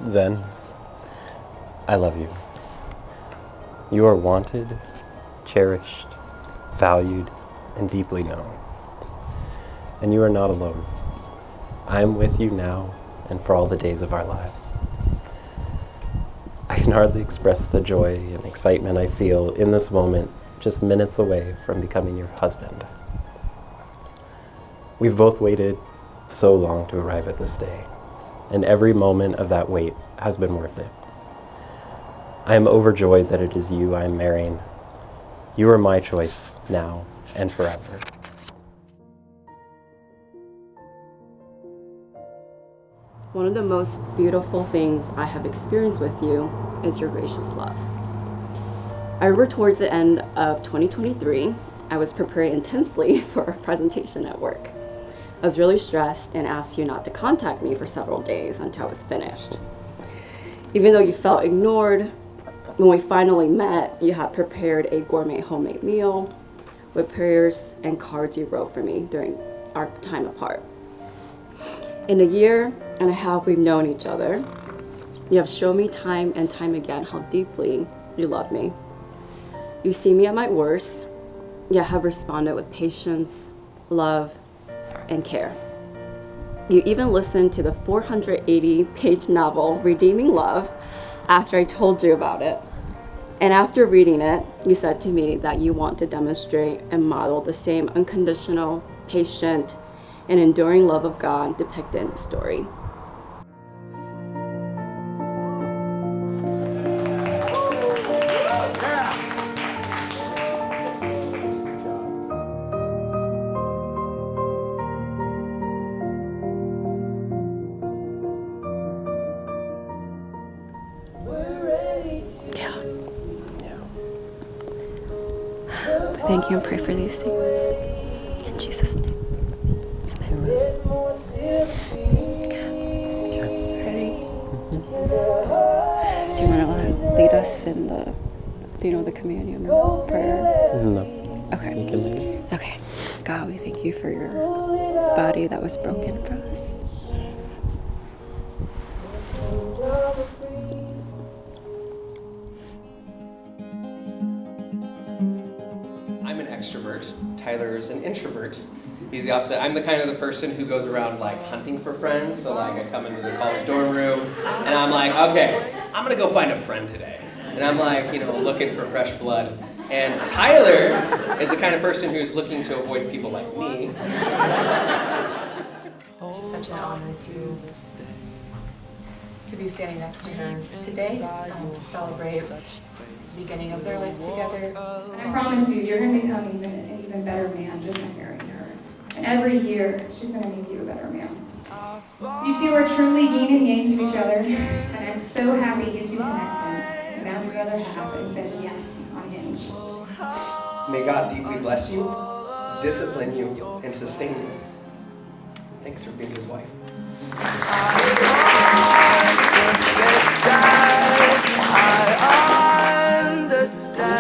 Zen, I love you. You are wanted, cherished, valued, and deeply known. And you are not alone. I am with you now and for all the days of our lives. I can hardly express the joy and excitement I feel in this moment, just minutes away from becoming your husband. We've both waited so long to arrive at this day, and every moment of that wait has been worth it. I am overjoyed that it is you I am marrying. You are my choice now and forever. One of the most beautiful things I have experienced with you is your gracious love. I remember towards the end of 2023, I was preparing intensely for a presentation at work. I was really stressed and asked you not to contact me for several days until I was finished. Even though you felt ignored, when we finally met, you had prepared a gourmet homemade meal with prayers and cards you wrote for me during our time apart. In a year and a half we've known each other, you have shown me time and time again how deeply you love me. You see me at my worst, yet have responded with patience, love, and care. You even listened to the 480-page novel, Redeeming Love, after I told you about it. And after reading it, you said to me that you want to demonstrate and model the same unconditional, patient, and enduring love of God depicted in the story. Thank you and pray for these things. In Jesus' name. Amen. Ready? Do you want to lead us in the communion prayer? No. Okay. You can lead it. Okay. God, we thank you for your body that was broken for us. I'm an extrovert. Tyler's an introvert. He's the opposite. I'm the kind of the person who goes around like hunting for friends. So like I come into the college dorm room and I'm like, okay, I'm gonna go find a friend today. And I'm like, looking for fresh blood. And Tyler is the kind of person who's looking to avoid people like me. It's just such an honor to be standing next to her today, to celebrate the beginning of their life together. And I promise you, you're going to become an even better man just by marrying her. And every year, she's going to make you a better man. You two are truly yin and yang to each other, and I'm so happy you two connected. Found your other half and said yes on Hinge. May God deeply bless you, discipline you, and sustain you. Thanks for being his wife.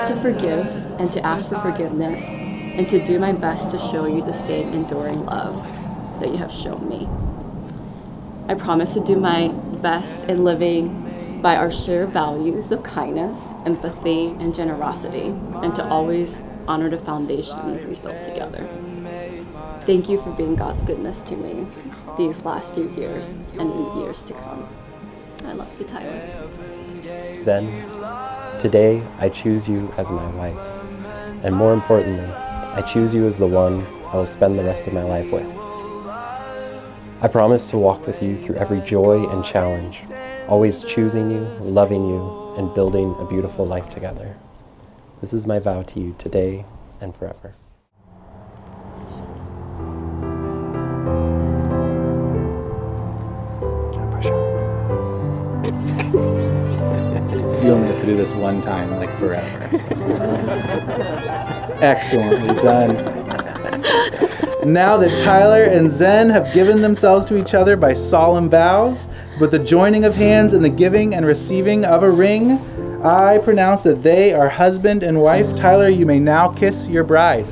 To forgive and to ask for forgiveness and to do my best to show you the same enduring love that you have shown me. I promise to do my best in living by our shared values of kindness, empathy, and generosity, and to always honor the foundation we built together. Thank you for being God's goodness to me these last few years and in the years to come. I love you, Tyler. Zen, today I choose you as my wife. And more importantly, I choose you as the one I will spend the rest of my life with. I promise to walk with you through every joy and challenge, always choosing you, loving you, and building a beautiful life together. This is my vow to you today and forever. You only have to do this one time, like forever. So. Excellently done. Now that Tyler and Zen have given themselves to each other by solemn vows, with the joining of hands and the giving and receiving of a ring, I pronounce that they are husband and wife. Tyler, you may now kiss your bride.